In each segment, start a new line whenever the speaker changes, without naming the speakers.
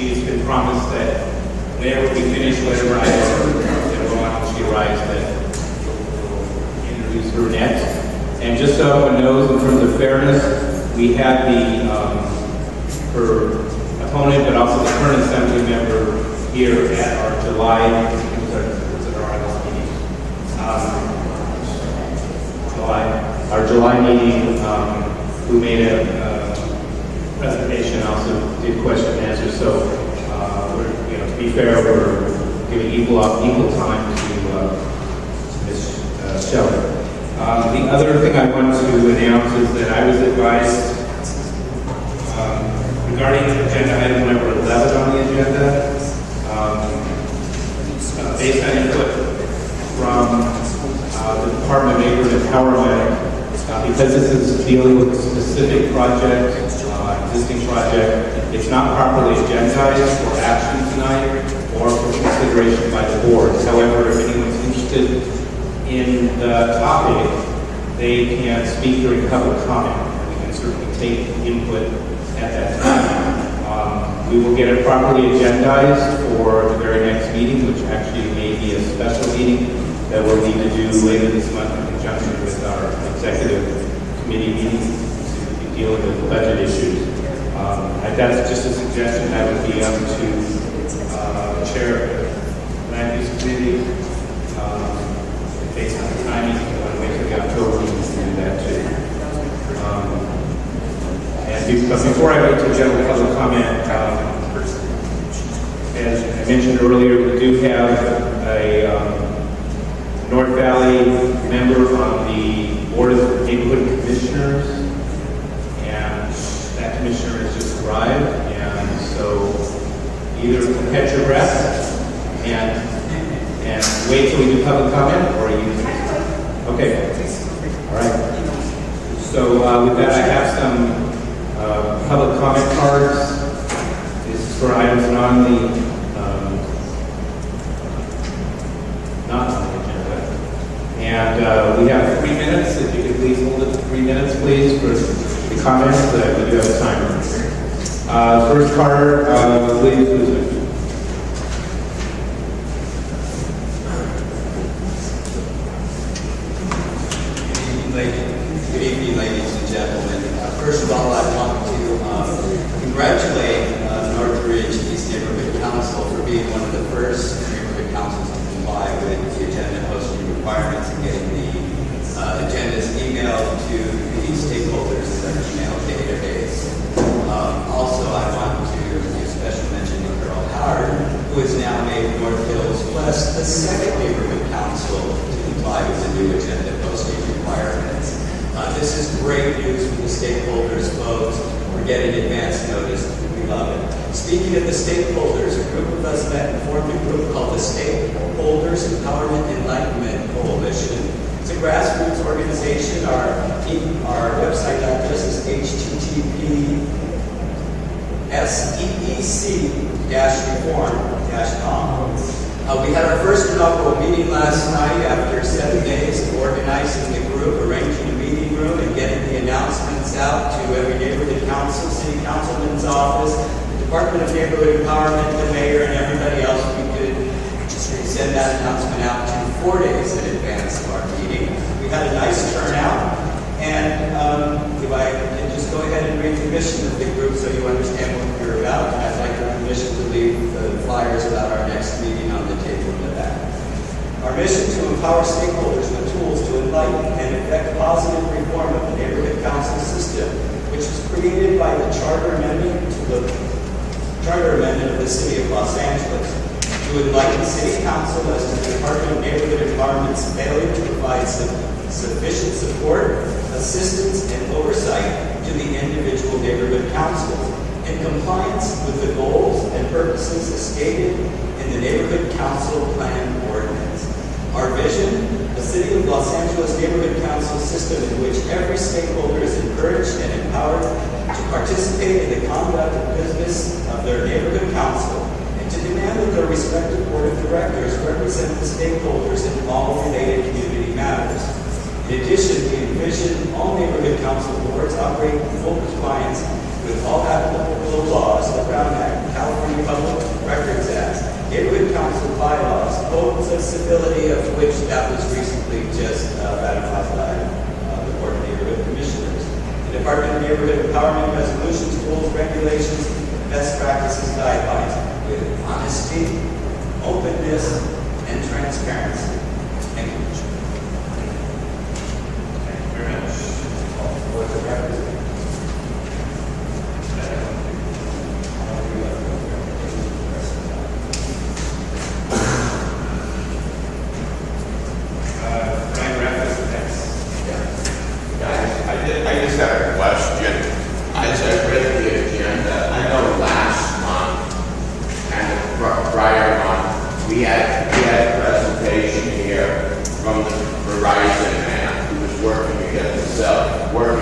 she's been promised that whenever we finish whatever item that we're on, when she arrives, that we'll introduce her next. And just so everyone knows, in terms of fairness, we had her opponent, but also the current assembly member here at our July meeting, who made a presentation, also did question and answer. So, to be fair, we're giving equal time to Ms. Shelley. The other thing I want to announce is that I was advised regarding agenda item number 11 on the agenda, based on input from the Department of Neighborhood Empowerment, because this is dealing with a specific project, existing project, it's not properly agendized for action tonight or for consideration by the board. However, if anyone's interested in the topic, they can speak during public comment, and we can certainly take input at that time. We will get it properly agendized for the very next meeting, which actually may be a special meeting that we'll need to do later this month in conjunction with our executive committee meeting to be dealing with budget issues. That's just a suggestion. That would be up to the chair of the land use committee. Based on the timing, if you want to wait till the October, we can do that too. But before I go to general public comment, as I mentioned earlier, we do have a North Valley member on the Board of Neighborhood Commissioners, and that commissioner has just arrived, and so either catch your breath and wait till we do public comment, or you okay. All right. So with that, I have some public comment cards. This is for items not on the agenda. And we have 3 minutes. If you could please hold it to 3 minutes, please, for the comments. We do have a timer. First card, Williams Boozer.
Good evening, ladies and gentlemen. First of all, I want to congratulate Northridge East Neighborhood Council for being one of the first neighborhood councils to comply with the agenda posting requirements and getting the agendas emailed to the stakeholders in their email database. Also, I want to give special mention to Earl Howard, who has now made North Hills West the second neighborhood council to comply with the new agenda posting requirements. This is great news for the stakeholders, folks. We're getting advance notice. We love it. Speaking of the stakeholders, a group of us met and formed a group called the Stakeholders Empowerment Enlightenment Coalition. It's a grassroots organization. Our website address is https://seec-reform.com. We had our first inaugural meeting last night after 7 days of organizing the group, arranging a meeting room, and getting the announcements out to every neighborhood council, city councilman's office, the Department of Neighborhood Empowerment, the mayor, and everybody else. We could send that announcement out to 4 days in advance of our meeting. We had a nice turnout, and if I can just go ahead and read the mission of the group so you understand what we're about. I'd like our permission to leave the flyers about our next meeting on the table in the back. Our mission to empower stakeholders with tools to enlighten and effect positive reform of the neighborhood council system, which was created by the Charter Amendment of the City of Los Angeles, to enlighten City Council as to the Department of Neighborhood Environment's failure to provide sufficient support, assistance, and oversight to the individual neighborhood councils in compliance with the goals and purposes as stated in the Neighborhood Council Plan Ordinance. Our vision, a City of Los Angeles neighborhood council system in which every stakeholder is encouraged and empowered to participate in the conduct of business of their neighborhood council and to demand that their respective board of directors represent the stakeholders in all related community matters. In addition, we envision all neighborhood council boards operate in full compliance with with all applicable laws, the Brown Act, California Public Records Act, neighborhood council bylaws, codes of civility, of which that was recently just ratified by the Board of Neighborhood Commissioners, the Department of Neighborhood Empowerment resolutions, rules, regulations, best practices, guidelines, with honesty, openness, and transparency. Thank you.
Thank you very much. For the record.
I just have a question. As I read the agenda, I know last month and the prior month, we had a presentation here from the Verizon man who was working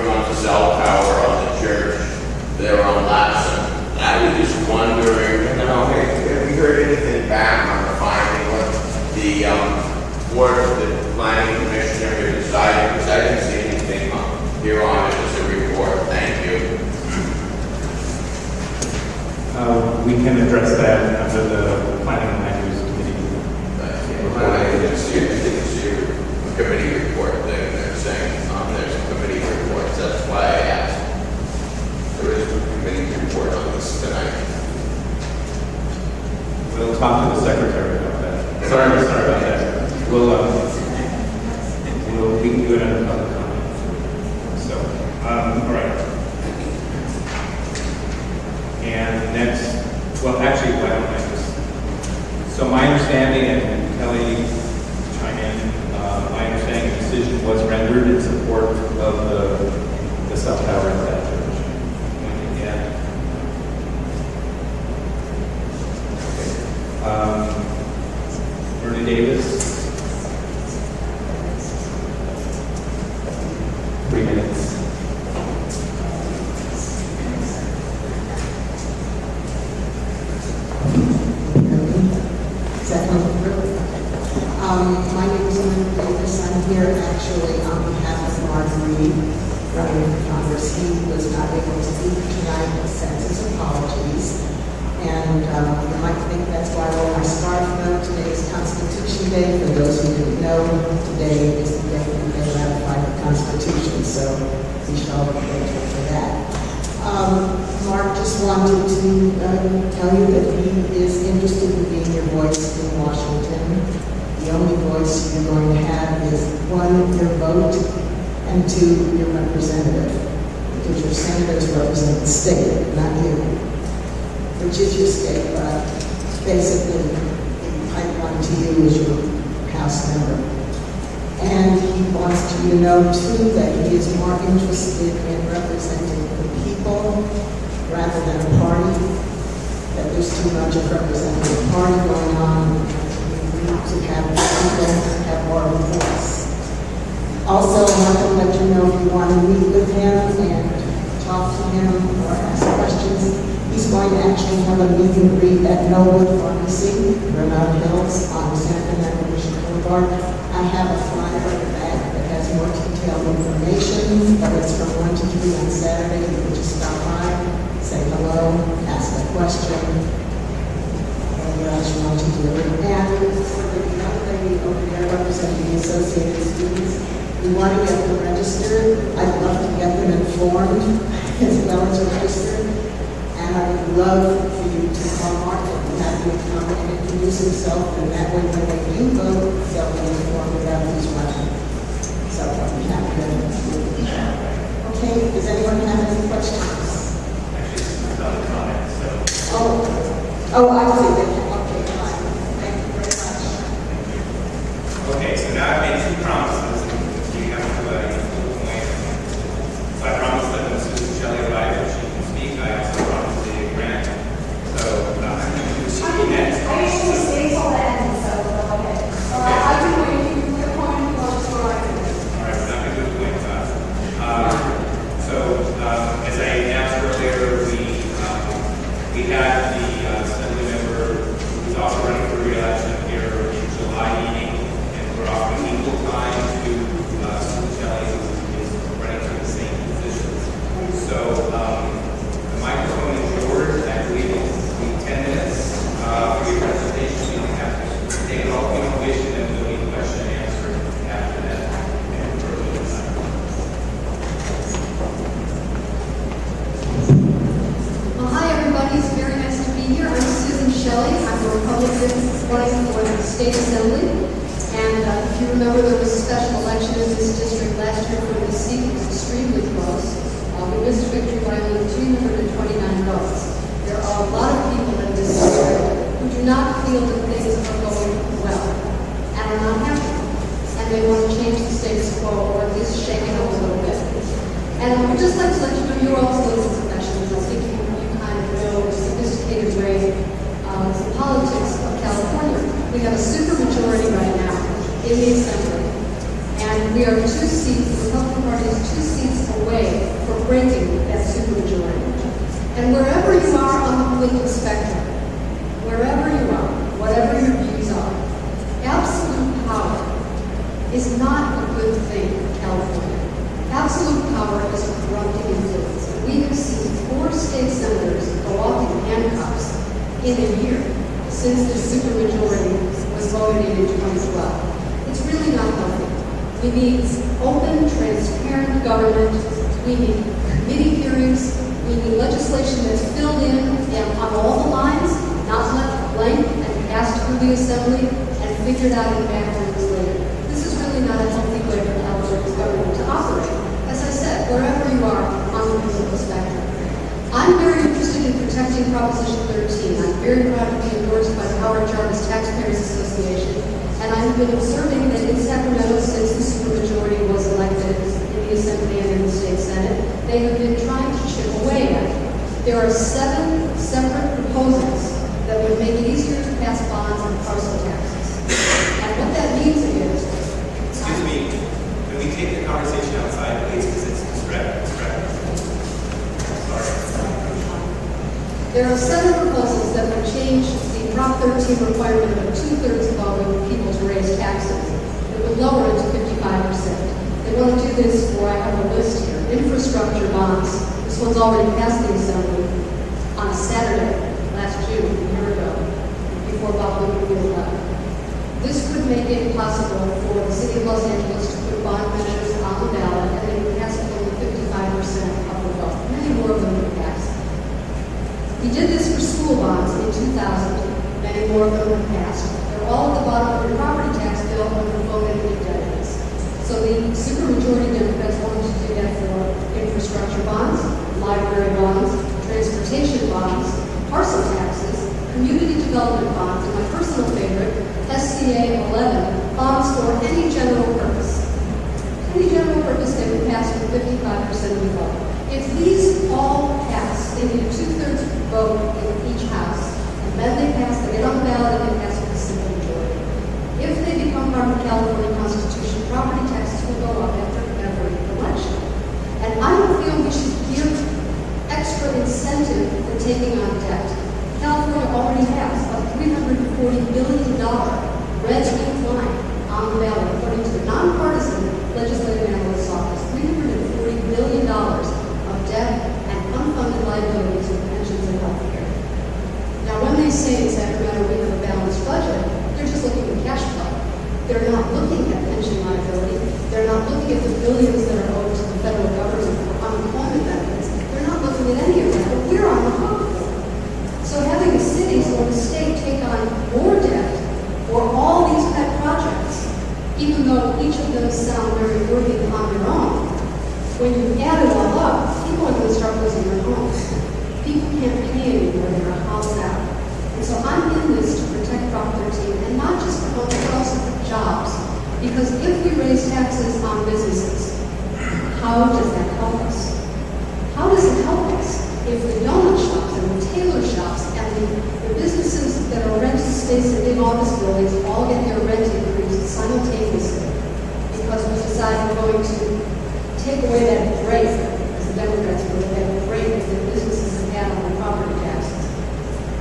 on the cell tower on the church there on Latson. And I was just wondering, have we heard anything back on the finding what the board of the planning commissioner had decided? Because I didn't see anything here on it as a report. Thank you.
We can address that under the Planning and Land Use Committee.
I didn't see a committee report thing. They're saying there's a committee report. That's why I asked. There is a committee report on this tonight.
We'll talk to the secretary about that. Sorry about that. We can do it under public comment. So, all right. And next, well, actually, why don't I just, so my understanding, and Kelly chime in, my understanding the decision was rendered in support of the cell tower at that church. Yeah. Bernie Davis. 3 minutes.
My name is Linda Davis. I'm here actually on behalf of Mark Reed, running for Congress. He was not able to be here tonight. He sends his apologies. And you might think that's why we're on scarf note. Today is Constitution Day. For those who didn't know, today is the day that they ratified the Constitution. So we should all be grateful for that. Mark just wanted to tell you that he is interested in being your voice in Washington. The only voice you're going to have is, 1, your vote, and 2, your representative. Because your senators represent the state, not you, which is your state, but basically the pipeline to you is your House member. And he wants you to know, too, that he is more interested in representing the people rather than a party, that there's too much of representing a party going on. We need to have people have more of a voice. Also, I want to let you know if you want to meet with him and talk to him or ask questions, he's going to actually have a meet and greet at Nowood Pharmacy, Granada Hills, on San Fernando Mission Boulevard. I have a flyer in the back that has more detailed information, but it's from 1 to 3 on Saturday. You can just stop by, say hello, ask a question, whatever else you want to do. And for the young lady over there representing the Associated Students, we want to get them registered. I'd love to get them informed as well as registered. And I would love for you to call Mark and have him come and introduce himself, and that way when they do vote, they'll be informed about who's running. So we have to. Okay, does anyone have any questions?
Actually, this is not a comment, so.
Oh, I see. Okay, fine. Thank you very much.
Okay, so now I've made 2 promises, and we have to point. So I promised that when Susan Shelley arrives, she can speak. I also promised to grant. So she next.
I usually stay till the end, so okay. I can wait. You can put a point in close to our
All right, we're not going to do the point class. As I announced earlier, we had the assembly member
be here. I'm Susan Shelley. I'm a Republican running for the state assembly. And if you remember, there was a special election in this district last year where the seat was extremely close. We missed victory by only 329 votes. There are a lot of people in this district who do not feel that things are going well and are not happy. And they want to change the status quo or at least shake it up a little bit. And I would just like to let you know, you're all citizens of Ashland. I think you kind of know the sophisticated way the politics of California. We have a supermajority right now in the Assembly. And we are 2 seats, the Republican Party is 2 seats away from breaking that supermajority. And wherever you are on the political spectrum, wherever you are, whatever your views are, absolute power is not a good thing for California. Absolute power is a corrupting influence. We have seen 4 state senators go off in handcuffs in a year since the supermajority was voted in 2012. It's really not healthy. We need open, transparent government. We need committee hearings. We need legislation that's filled in and on all the lines, not left blank and passed through the Assembly and figured out in backwards later. This is really not a healthy way for California's government to operate. As I said, wherever you are on the political spectrum. I'm very interested in protecting Proposition 13. I'm very proud to be endorsed by the Howard Jarvis Taxpayers Association. And I've been observing that in Sacramento, since the supermajority was elected in the Assembly and in the State Senate, they have been trying to chip away at it. There are 7 separate proposals that would make it easier to pass bonds and parcel taxes. And what that means is...
Excuse me, can we take the conversation outside, please, because it's distracting. Sorry.
There are 7 proposals that would change the Prop 13 requirement of 2/3 of all people to raise taxes. It would lower it to 55%. They want to do this for, I have a list here, infrastructure bonds. This one's already passed the Assembly on a Saturday last June, a year ago, before Bob Lincoln left. This would make it possible for the City of Los Angeles to put bond measures on the ballot, and they would pass it only 55% of the vote. Many more of them would pass. We did this for school bonds in 2000. Many more of them were passed. They're all at the bottom of your property tax bill under voting indebtedness. So the supermajority Democrats wanted to do that for infrastructure bonds, library bonds, transportation bonds, parcel taxes, community development bonds, and my personal favorite, SCA 11, bonds for any general purpose. Any general purpose, they would pass with 55% of the vote. If these all pass, they need a 2/3 vote in each house, and then they pass, they get on the ballot, and they pass with a simple majority. If they become part of the California Constitution, property taxes will go up after every election. And I don't feel we should give extra incentive for taking on debt. California already has a $340 billion red ink line on the ballot, according to the nonpartisan legislative analyst's office. $340 billion of debt and unfunded liabilities in pensions and health care. Now, when they say in Sacramento we have a balanced budget, they're just looking at cash flow. They're not looking at pension liability. They're not looking at the billions that are owed to the federal government for unemployment benefits. They're not looking at any of that, but we're on the hook for it. So having the cities or the state take on more debt for all these pet projects, even though each of them sound very worthy on their own, when you add it all up, people are going to start losing their homes. People can't pay anymore, they're a house out. And so I'm in this to protect Prop 13, and not just for homes, but also for jobs. Because if we raise taxes on businesses, how does that help us? How does it help us if the donut shops and the tailor shops and the businesses that are renting space in big office buildings all get their rent increased simultaneously because we decide we're going to take away that break, as the Democrats put it, that break that the businesses have had on their property taxes.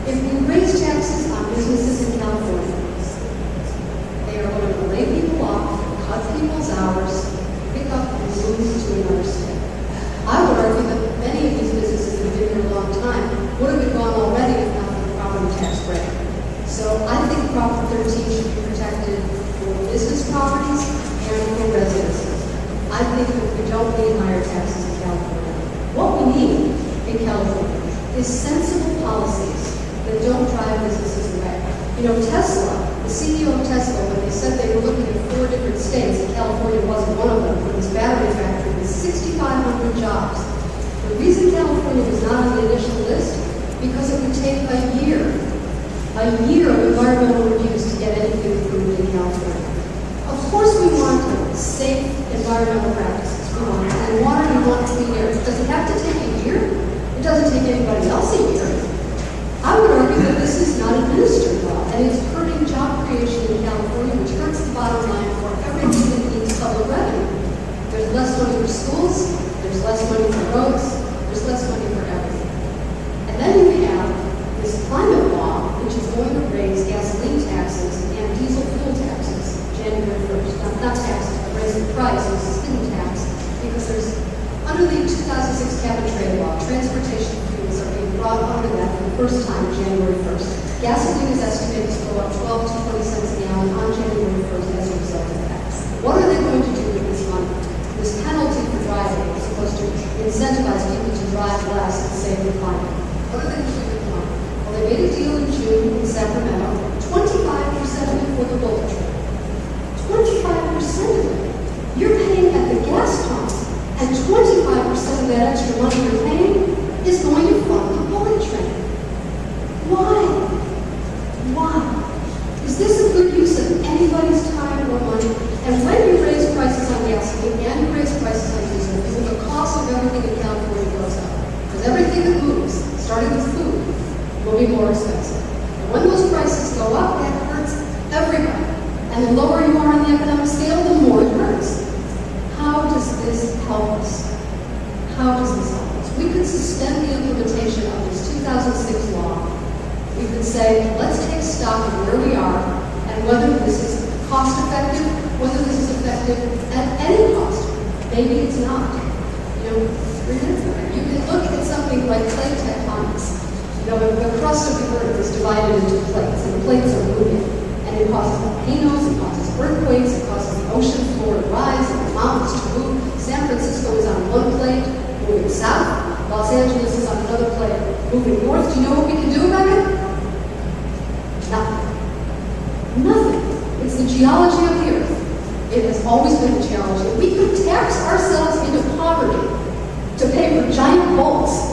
If we raise taxes on businesses in California, they are going to lay people off, cut people's hours, pick up and move to another state. I would argue that many of these businesses that have been here a long time would have been gone already if not for the property tax break. So I think Prop 13 should be protected for business properties and for residences. I think that we don't need higher taxes in California. What we need in California is sensible policies that You know, Tesla, the CEO of Tesla, when they said they were looking at 4 different states, and California wasn't one of them, for this battery factory with 6,500 jobs. The reason California was not on the initial list, because it would take a year of environmental reviews to get anything approved in California. Of course we want safe environmental practices. We want and water, we want clean air. Does it have to take a year? It doesn't take anybody else a year. I would argue that this is not administered well, and it's hurting job creation in California, which hurts the bottom line for everything that needs public revenue. There's less money for schools, there's less money for roads, there's less money for everything. And then you have this climate law, which is going to raise gasoline taxes and diesel fuel taxes January 1st. Not taxes, but raise the price, it's a hidden tax, because there's, under the 2006 cap and trade law, transportation fuels are being brought under that for the first time January 1st. Gasoline is estimated to go up 12 to 20 cents a gallon on January 1st as a result of that. What are they going to do with this money? This penalty for driving is supposed to incentivize people to drive less and save the climate. What are they going to do with the money? Well, they made a deal in June in Sacramento, 25% of it for the bullet train. 25% of it. You're paying at the gas pump, and 25% of that extra money you're paying is going to fund the bullet train. Why? Why? Is this a good use of anybody's time or money? And when you raise prices on gasoline and you raise prices on diesel, because the cost of everything in California goes up. Because everything that moves, starting with food, will be more expensive. And when those prices go up, that hurts everybody. And the lower you are on the economic scale, the more it hurts. How does this help us? How does this help us? We could suspend the implementation of this 2006 law. We could say, let's take stock of where we are and whether this is cost effective, whether this is effective at any cost. Maybe it's not. You know, you can look at something like plate tectonics. You know, the crust of the earth is divided into plates, and the plates are moving. And it causes volcanoes, it causes earthquakes, it causes the ocean floor to rise and the mountains to move. San Francisco is on one plate, moving south. Los Angeles is on another plate, moving north. Do you know what we can do about it? Nothing. Nothing. It's the geology of the earth. It has always been the geology. We could tax ourselves into poverty to pay for giant bolts.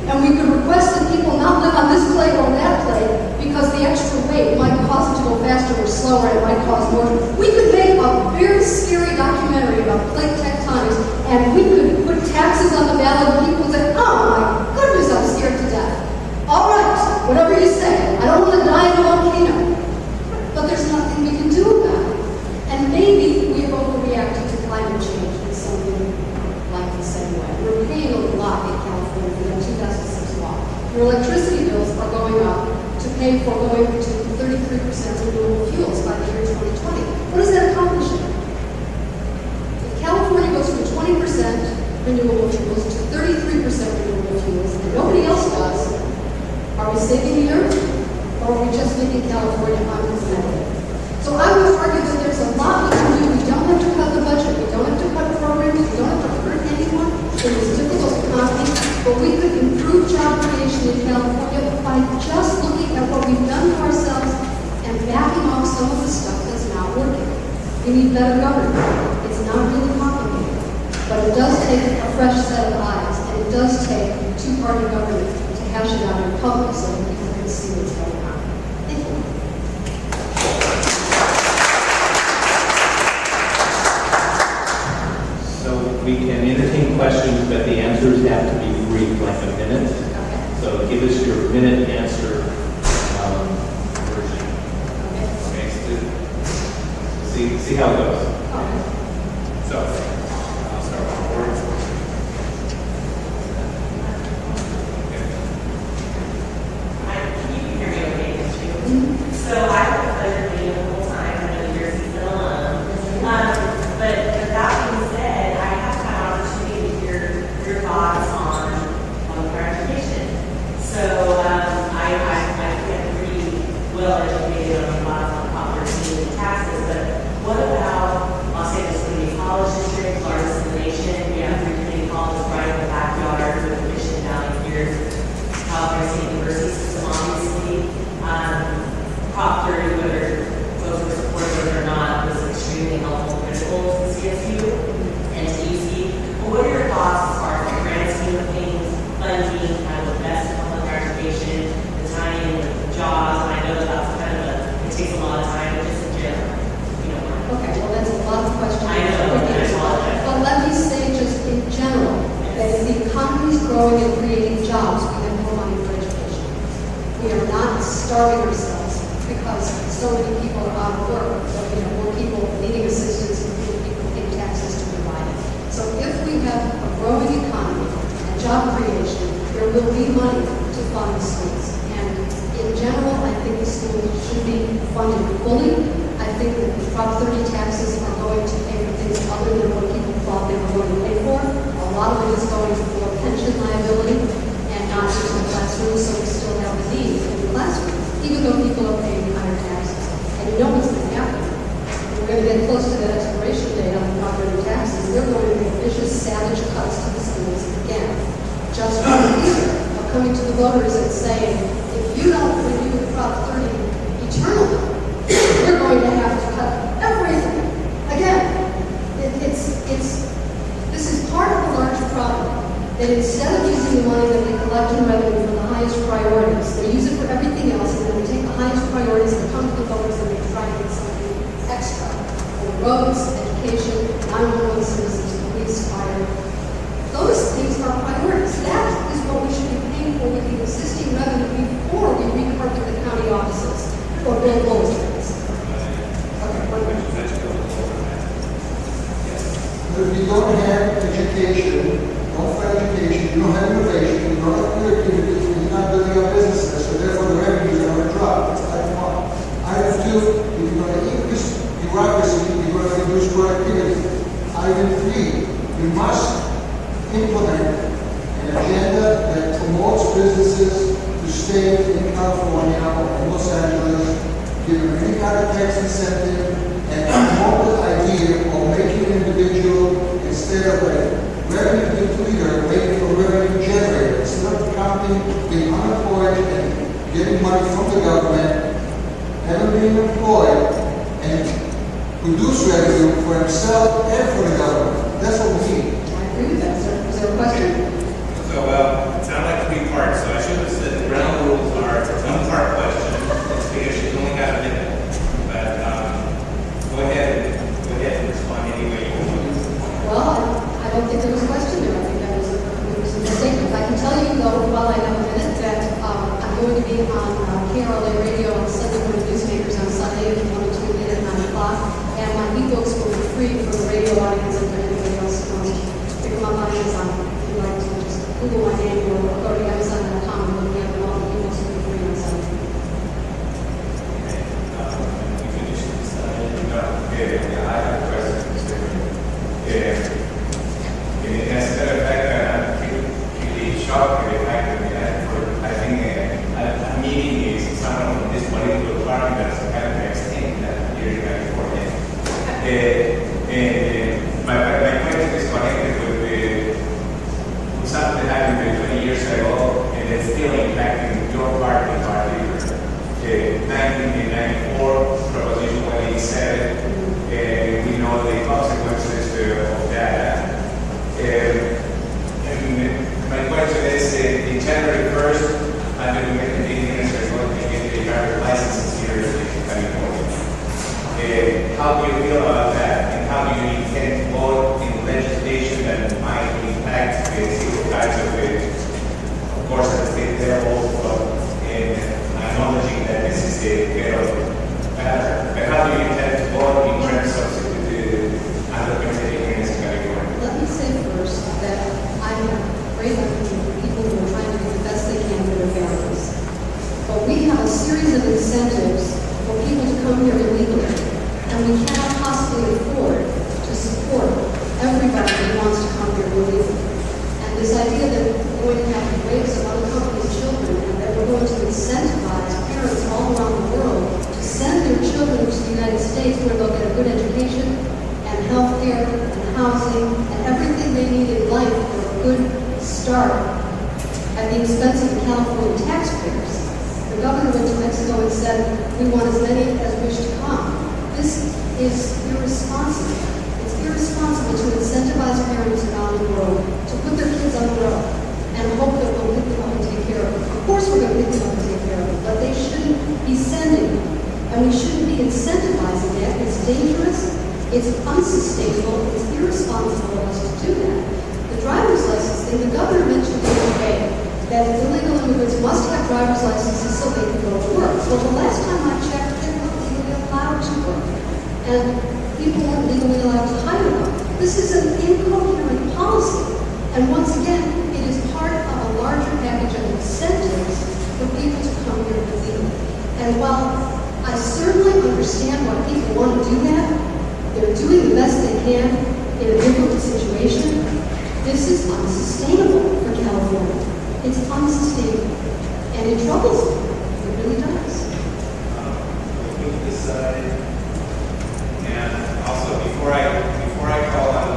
And we could request that people not live on this plate or that plate because the extra weight might cause it to go faster or slower, and it might cause more. We could make a very scary documentary about plate tectonics, and we could put taxes on the ballot, and people would say, oh my goodness, I'm scared to death. All right, whatever you say. I don't want to die in a volcano. But there's nothing we can do about it. And maybe we have overreacted to climate change in something like the same way. We're paying a lot in California for that 2006 law. Your electricity bills are going up to pay for going to 33% renewable fuels by the year 2020. What is that accomplishing? If California goes from 20% renewable fuels to 33% renewable fuels, and nobody else does, are we saving the earth? Or are we just making California uncompetitive? So I would argue that there's a lot we can do. We don't have to cut the budget. We don't have to cut programs. We don't have to hurt anyone in this difficult economy. But we could improve job creation in California by just looking at what we've done to ourselves and backing off some of the stuff that's not working. We need better government. It's not really complicated. But it does take a fresh set of eyes, and it does take two-party government to hash it out in public so that people can see what's going on. Thank you.
So we can entertain questions, but the answers have to be brief, like a minute. So give us your minute answer version. Okay, so see how it goes. So I'll start with words.
Can you hear me okay, too? So I have the pleasure of being the whole time. I know you're season alum. But with that being said, I have had an opportunity to hear your thoughts on higher education. So I get pretty well educated on the thoughts on Prop 13 and taxes, but what about Los Angeles Community College District, largest in the nation? We have 3 community colleges right in the backyard with Mission Valley here, California State University system, obviously. Prop takes a lot of time, just in general, you know.
Okay, well, that's a lot of questions.
I know, I apologize.
But let me say just in general, that if the economy is growing and creating jobs, we have more money for education. We are not starving ourselves because so many people are out of work, or, you know, more people needing assistance and fewer people paying taxes to provide it. So if we have a growing economy and job creation, there will be money to fund the schools. And in general, I think the schools should be funded fully. I think that the Prop 30 taxes are going to pay for things other than what people thought they were going to pay for. A lot of it is going for pension liability and not just the classroom, so we still have the need in the classroom, even though people are paying higher taxes. And you know what's going to happen. We're going to get close to that expiration date on the property taxes. They're going to make vicious, savage cuts to the schools again. Just for the reason of coming to the voters and saying, if you don't renew Prop 30 eternally, we're going to have to cut everything. Again, this is part of a larger problem. That instead of using the money that they collect in revenue for the highest priorities, they use it for everything else, and then they take the highest priorities and come to the voters and they try to get something extra for roads, education, 911 citizens, police, fire. Those things are priorities. That is what we should be paying for with the existing revenue before we recarpet the county offices or build bulletins. Okay, one minute.
If you don't have education, don't find education, you don't have innovation, you don't have creativity, you're not building up businesses, so therefore the revenues are going to drop. That's item one. Item two, if you're going to increase bureaucracy, you're going to reduce productivity. Item three, you must implement an agenda that promotes businesses to stay in California or in Los Angeles, give them any kind of tax incentive, and promote the idea of making an individual instead of a revenue depleter, making a revenue generator. Instead of counting, being unemployed and getting money from the government, having been employed and produce revenue for himself and for the government. That's what we need.
I agree with that, sir. Is there a question?
So, it sounded like 3 parts, so I should have said the ground rules are it's a 1-part question, because she's only got a minute. But, go ahead and respond anyway you want.
Well, I don't think there was a question there. I think that was a mistake. I can tell you, though, while I have a minute, that I'm going to be on KRLA radio on Sunday morning newsmakers on Sunday if you want to tune in at 9 o'clock. And my e-books will be free for the radio audience and for anybody else who wants to pick them up on Amazon. If you'd like to just Google my name or go to Amazon.com and look at them. All the e-books will be free on Sunday.
I have a question, Mr. As a matter of fact, I'm really shocked by the fact that I think a meeting is someone from this political party that's kind of extinct here in California. My question is connected with something that happened 20 years ago, and it's still impacting your party in particular. 1994, Proposition 187. We know the consequences of that. And my question is, in January 1st, under the Indians are going to get the driver's licenses here in California. How do you feel about that? And how do you intend to vote in legislation that might impact the civil rights of course, at the state level, and acknowledging that this is a federal matter? But how do you intend to vote in terms of the undocumented immigrants in California?
Let me say first that I have great empathy for people who are trying to do the best they can for their families. But we have a series of incentives for people to come here illegally, and we cannot possibly afford to support everybody who wants to come here illegally. And this idea that we're going to have to raise some other companies' children and that we're going to incentivize parents all around the world to send their children to the United States where they'll get a good education and health care and housing and everything they need in life for a good start at the expense of the California taxpayers. The governor went to Mexico and said, we want as many as wish to come. This is irresponsible. It's irresponsible to incentivize parents around the world to put their kids on the road and hope that we'll pick them up and take care of them. Of course we're going to pick them up and take care of them, but they shouldn't be sending And we shouldn't be incentivizing it. It's dangerous, it's unsustainable, it's irresponsible of us to do that. The driver's license thing, the governor mentioned the other day that illegal immigrants must have driver's licenses so they can go to work. Well, the last time I checked, they weren't legally allowed to work. And people weren't legally allowed to hire them. This is an incoherent policy. And once again, it is part of a larger package of incentives for people to come here illegally. And while I certainly understand why people want to do that, they're doing the best they can in a difficult situation. This is unsustainable for California. It's unsustainable. And it troubles me. It really does.
Looking to this side. And also, before I call on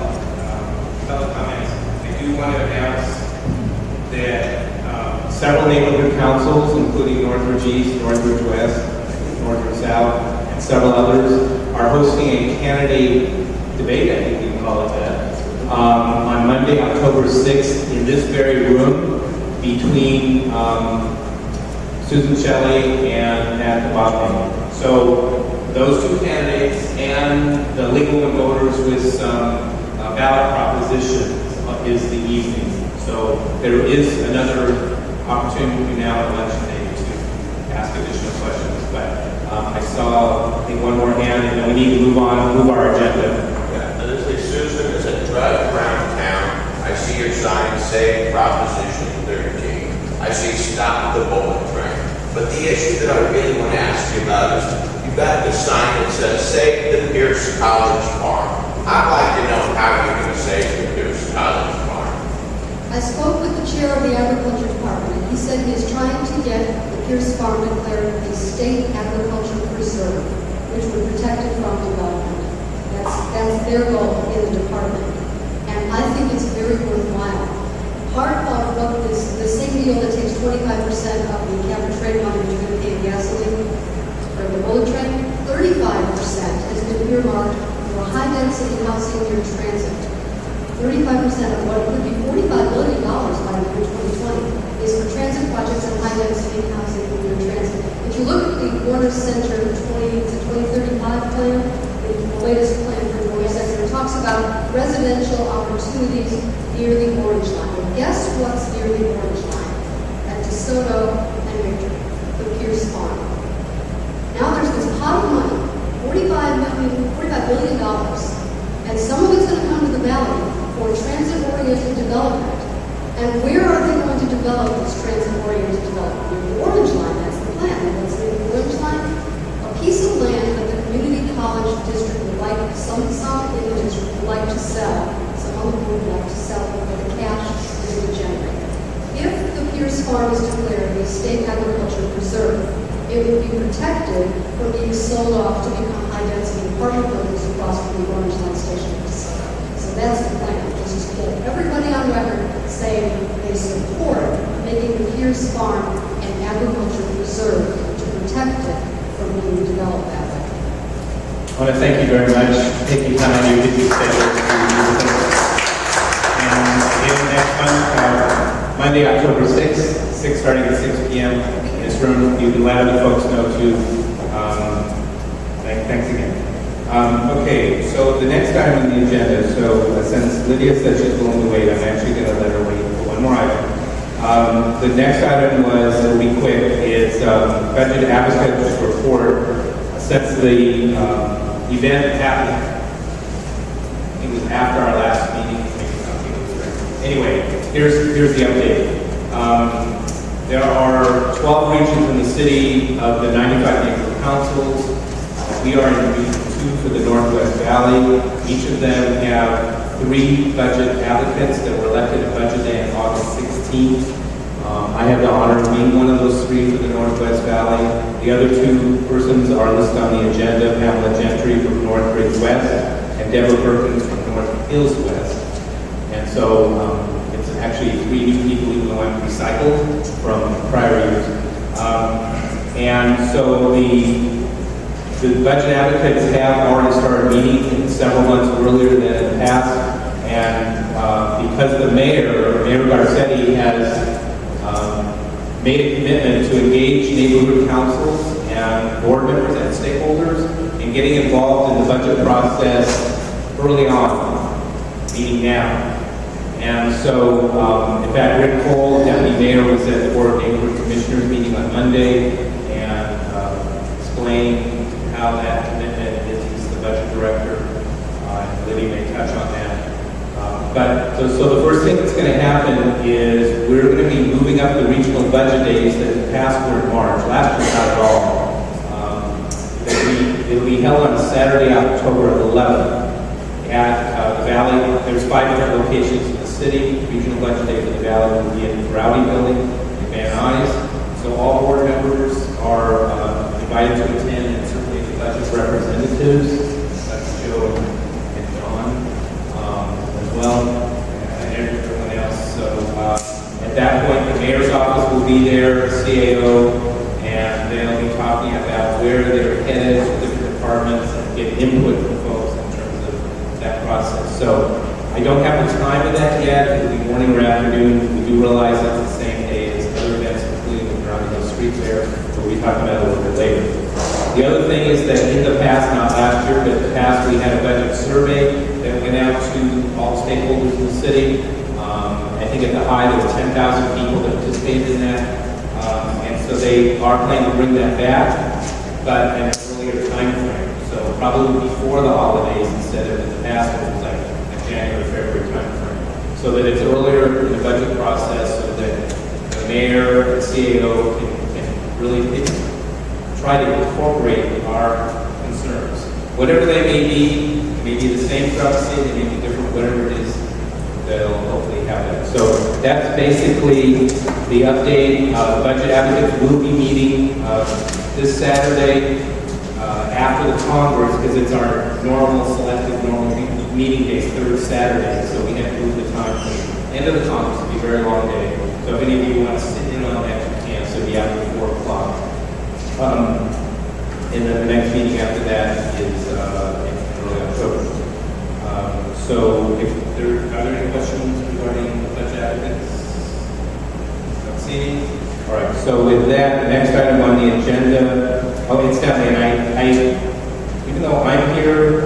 fellow comments, I do want to announce that
Several neighborhood councils, including Northridge East, Northridge West, Northridge South, and several others, are hosting a candidate debate, I think we can call it that, on Monday, October 6th, in this very room, between Susan Shelley and Matt Bobney. So those two candidates and the League of Women Voters with some ballot propositions is the evening. So there is another opportunity now at election day to ask additional questions. But I saw, I think, one more hand, and then we need to move our agenda.
Yeah, honestly, Susan, as I drive around town, I see your sign say Proposition 13. I see Stop the Bullet Train. But the issue that I really want to ask you about is you've got the sign that says Save the Pierce College Farm. I'd like to know how you're going to save the Pierce College Farm.
I spoke with the chair of the agriculture department, and he said he is trying to get the Pierce Farm declared a state agriculture preserve, which would protect it from development. That's their goal in the department. And I think it's very worthwhile. Part of what the same deal that takes 25% of the cap and trade money that you're going to pay in gasoline for the bullet train, 35% has been earmarked for high-density housing near transit. 35% of what would be $45 billion by the year 2020 is for transit projects and high-density housing near transit. If you look at the Warner Center 2035 plan, the latest plan for the Warner Center, it talks about residential opportunities near the orange line. And guess what's near the orange line? At DeSoto and Victor, the Pierce Farm. Now there's this pot of money, $45 billion, and some of it's going to come to the valley for transit-oriented development. And where are they going to develop this transit-oriented development? The orange line, that's the plan. And what's in the orange line? A piece of land that the community college district would like, some in the district would like to sell. Some of them would like to sell for the cash that it would generate. If the Pierce Farm is declared a state agriculture preserve, it would be protected from being sold off to become high-density apartment buildings across from the orange line station. So that's the plan. Just to get everybody on record saying they support making the Pierce Farm an agriculture preserve to protect it from being developed that way.
I want to thank you very much for taking time out of your busy schedule to do this. And again, next month, Monday, October 6th, starting at 6 p.m. in this room. You can let other folks know too. Thanks again. Okay, so the next item on the agenda, since Lydia said she's willing to wait, I'm actually going to let her wait for one more item. The next item it'll be quick, is budget advocates report. Since the event happened, it was after our last meeting. Anyway, here's the update. There are 12 regions in the city of the 95 neighborhood councils. We are in Region 2 for the Northwest Valley. Each of them have 3 budget advocates that were elected at Budget Day on August 16th. I have the honor of being one of those 3 for the Northwest Valley. The other 2 persons are listed on the agenda: Pamela Gentry from Northridge West and Deborah Perkins from North Hills West. And so it's actually 3 new people, even though I'm recycled from prior years. And so the budget advocates have already started meeting several months earlier than in the past, and because the Mayor Garcetti, has made a commitment to engage neighborhood councils and board members and stakeholders and getting involved in the budget process early on, meaning now. And so, in fact, Rick Cole, Deputy Mayor, was at the Board of Neighborhood Commissioners meeting on Monday and explained how that commitment is. He's the budget director, and Libby may touch on that. So the first thing that's going to happen is we're going to be moving up the regional budget days that in the past were in March. Last year, not at all. It'll be held on Saturday, October 11th at the Valley. There's 5 different locations in the city. Regional budget day for the Valley will be in the Rowdy Building in Van Nuys. So all board members are invited to attend, and certainly the budget representatives. That's Joe and John as well, and everyone else. So at that point, the mayor's office will be there, the CAO, and they'll be talking about where they're headed, different departments, and get input from folks in terms of that process. So I don't have the time of that yet. It'll be morning or afternoon. We do realize that's the same day as other events, including the Ground Hill Street Fair, but we'll be talking about it a little bit later. The other thing is that in the past, not last year, but in the past, we had a budget survey that went out to all stakeholders in the city. I think at the high, there were 10,000 people that participated in that. And so they are planning to bring that back, but at an earlier time frame. So probably before the holidays instead of in the past, it was like a January, February time frame. So that it's earlier in the budget process so that the mayor and CAO can really try to incorporate our concerns. Whatever they may be, it may be the same throughout the city, it may be different, whatever it is, they'll hopefully have that. So that's basically the update. The budget advocates will be meeting this Saturday after the Congress, because it's our normal meeting day, third Saturday, so we have to move the time to the end of the Congress. It'll be a very long day. So if any of you want to sit in on that, you can. So it'll be after 4 o'clock. And then the next meeting after that is in early October. So if are there any questions regarding the budget advocates? Not seeing. All right. So with that, the next item on the agenda. Oh, incidentally, and I even though I'm here,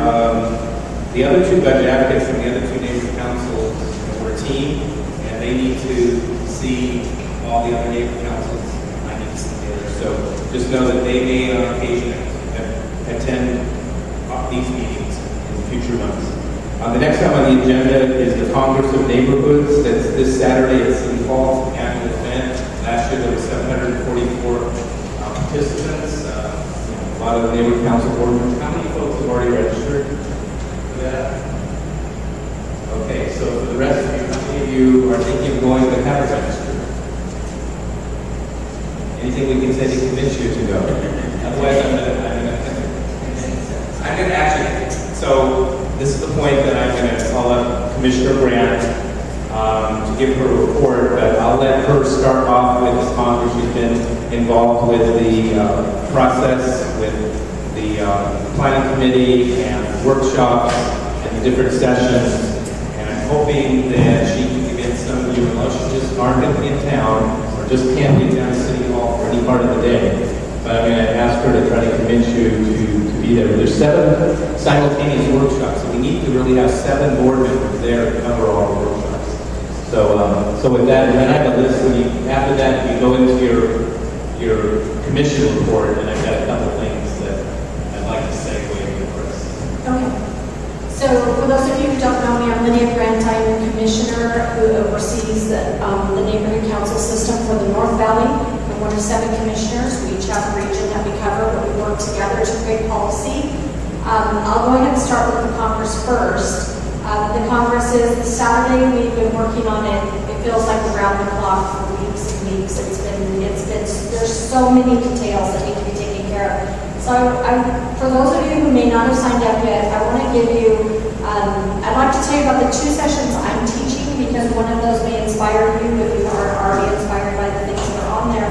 the other 2 budget advocates from the other 2 neighborhood councils were a team, and they need to see all the other neighborhood councils. I need to see there. So just know that they may on occasion attend these meetings in future months. The next item on the agenda is the Congress of Neighborhoods. That's this Saturday at City Hall, annual event. Last year there were 744 participants. A lot of the neighborhood council board members. How many folks have already registered for that? Okay, so for the rest of you, how many of you are thinking of going but haven't registered? Anything we can say to convince you to go? Otherwise, I'm going to actually, so this is the point that I'm going to call up Commissioner Grant to give her a report, but I'll let her start off with this Congress. She's been involved with the process, with the planning committee and workshops and the different sessions, and I'm hoping that she can convince some of you, unless you just aren't going to be in town or just can't get down to City Hall for any part of the day. But I'm going to ask her to try to convince you to be there. There's 7 simultaneous workshops, so we need to really have 7 board members there to cover all the workshops. So with that, and then I have a list. After that, you go into your commission report, and I've got a couple things that I'd like to segue to first.
Okay. So for those of you who don't know me, I'm Lydia Grant. I'm the commissioner who oversees the neighborhood council system for the North Valley. I'm one of 7 commissioners. We each have a region that we cover, but we work together to create policy. I'll go ahead and start with the Congress first. The Congress is the Saturday. We've been working on it. It feels like around the clock for weeks and weeks. There's so many details that need to be taken care of. So for those of you who may not have signed up yet, I want to give you, I'd like to tell you about the 2 sessions I'm teaching, because one of those may inspire you if you are already inspired by the things that are on there.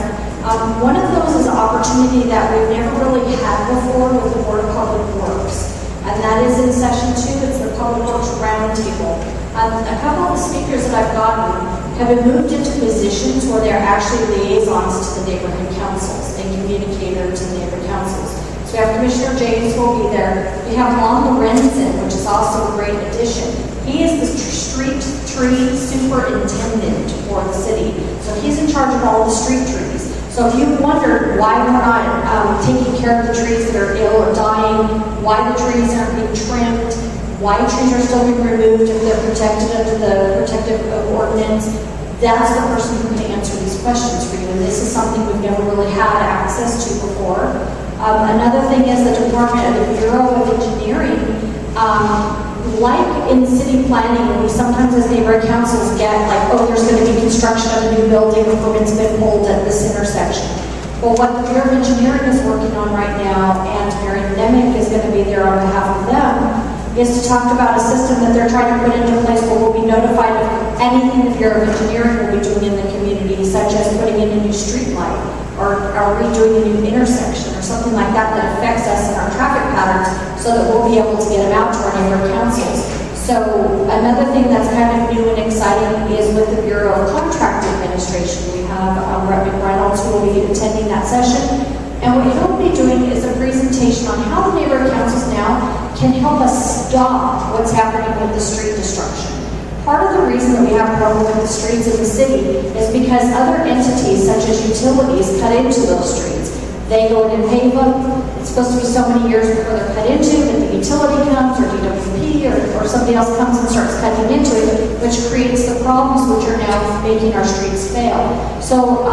One of those is an opportunity that we've never really had before with the Board of Public Works. And that is in session 2, it's the Public Works Roundtable. A couple of the speakers that I've gotten have been moved into positions where they're actually liaisons to the neighborhood councils and communicators to the neighborhood councils. So So we have Commissioner James who will be there. We have Lon Lorenzen, which is also a great addition. He is the street tree superintendent for the city. So he's in charge of all the street trees. So if you wondered why we're not taking care of the trees that are ill or dying, why the trees aren't being trimmed, why trees are still being removed if they're protected under the protective ordinance, that's the person who can answer these questions for you. And this is something we've never really had access to before. Another thing is the Department of the Bureau of Engineering. Like in city planning, we sometimes as neighborhood councils get like, oh, there's going to be construction of a new building, the permit's been pulled at this intersection. Well, what the Bureau of Engineering is working on right now, and Mary Nemick is going to be there on behalf of them, is to talk about a system that they're trying to put into place where we'll be notified of anything the Bureau of Engineering will be doing in the community, such as putting in a new street light or redoing a new intersection or something like that that affects us in our traffic patterns so that we'll be able to get them out to our neighborhood councils. So another thing that's kind of new and exciting is with the Bureau of Contract Administration. We have Rep. McReynolds who will be attending that session. And what he'll be doing is a presentation on how the neighborhood councils now can help us stop what's happening with the street destruction. Part of the reason that we have a problem with the streets in the city is because other entities, such as utilities, cut into those streets. They go in and pave them. It's supposed to be so many years before they're cut into, that the utility comes, or DWP, or somebody else comes and starts cutting into it, which creates the problems which are now making our streets fail. So,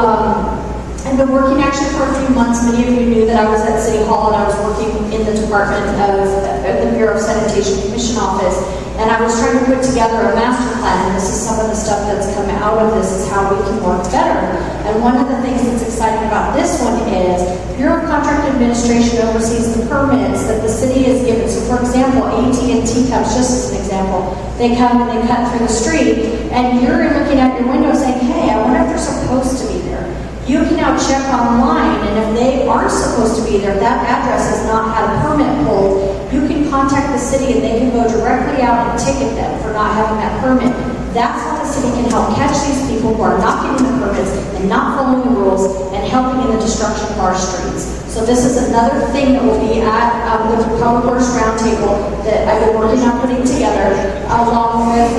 I've been working actually for a few months. Many of you knew that I was at City Hall and I was working in the Department of the Bureau of Sanitation Commission Office. And I was trying to put together a master plan. And this is some of the stuff that's come out of this, is how we can work better. And one of the things that's exciting about this one is Bureau of Contract Administration oversees the permits that the city is given. So for example, AT&T comes, just as an example, they come and they cut through the street and you're looking out your window saying, hey, I wonder if they're supposed to be there. You can now check online, and if they aren't supposed to be there, that address has not had a permit pulled, you can contact the city and they can go directly out and ticket them for not having that permit. That's how the city can help catch these people who are not getting the permits and not following the rules and helping in the destruction of our streets. So this is another thing that will be at the Public Works Roundtable that I've been working on putting together, along with,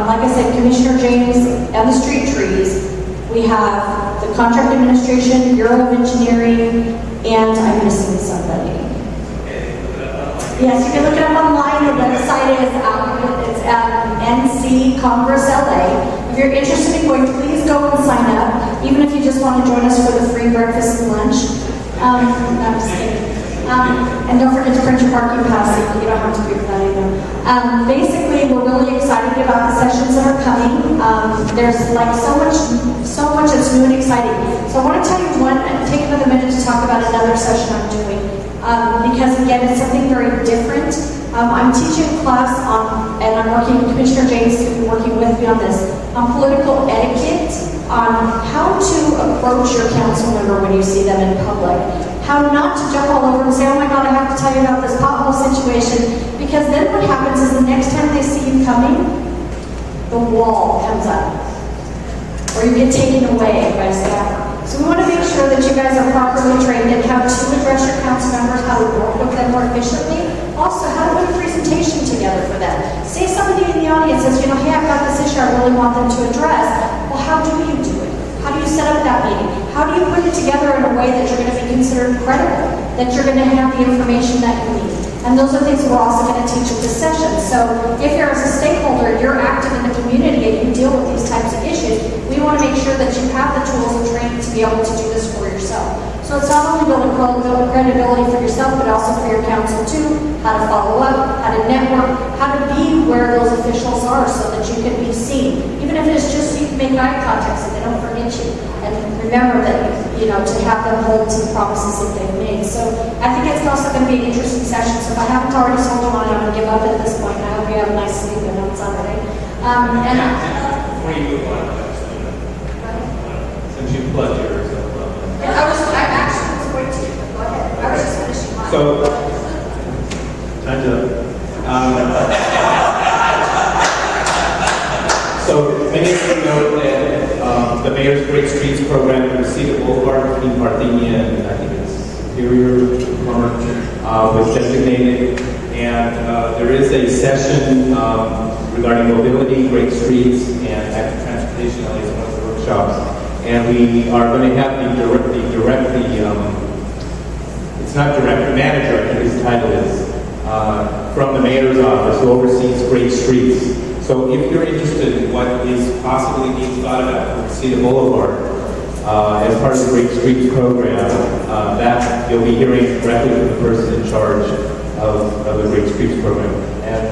like I said, Commissioner James and the street trees. We have the Contract Administration, Bureau of Engineering, and I'm missing somebody. Yes, you can look it up online. The website is it's at NC Congress LA. If you're interested in going, please go and sign up, even if you just want to join us for the free breakfast and lunch. No, I'm just kidding. And don't forget to print your parking pass. You don't have to pay for that either. Basically, we're really excited about the sessions that are coming. There's like so much that's new and exciting. So I want to tell you take another minute to talk about another session I'm doing. Because again, it's something very different. I'm teaching a class on, and I'm working, Commissioner James is working with me on this, on political etiquette, on how to approach your council member when you see them in public. How not to jump all over and say, oh my God, I have to tell you about this pothole situation. Because then what happens is the next time they see you coming, the wall comes up. Or you get taken away by staff. So we want to make sure that you guys are properly trained in how to address your council members, how to work with them more efficiently. Also, how to put a presentation together for them. Say somebody in the audience says, hey, I've got this issue I really want them to address. Well, how do you do it? How do you set up that meeting? How do you put it together in a way that you're going to be considered credible? That you're going to have the information that you need? And those are things that we're also going to teach at this session. So if you're as a stakeholder, you're active in the community and you deal with these types of issues, we want to make sure that you have the tools and training to be able to do this for yourself. So it's not only building credibility for yourself, but also for your council too, how to follow up, how to network, how to be where those officials are so that you can be seen. Even if it's just so you can make eye contact so they don't forget you. And remember that, to have them hold to the promises that they've made. So I think it's also going to be an interesting session. So if I haven't already sold on it, I'm going to give up at this point. I hope you have a nice sleep in on Saturday.
Before you move on,
Since you plugged yourself up.
I actually was going to. Go ahead. I was just finishing mine.
So, time's up. So many of you know that the Mayor's Great Streets program through Cedar Boulevard between Parthenia and I think it's Superior, was designated, and there is a session regarding mobility, great streets, and active transportation, at least one of the workshops. And we are going to have it's not direct, the manager, I think his title is, from the mayor's office who oversees great streets. So if you're interested in what is possibly being thought about for Cedar Boulevard as part of the Great Streets program, that you'll be hearing directly from the person in charge of the Great Streets program. And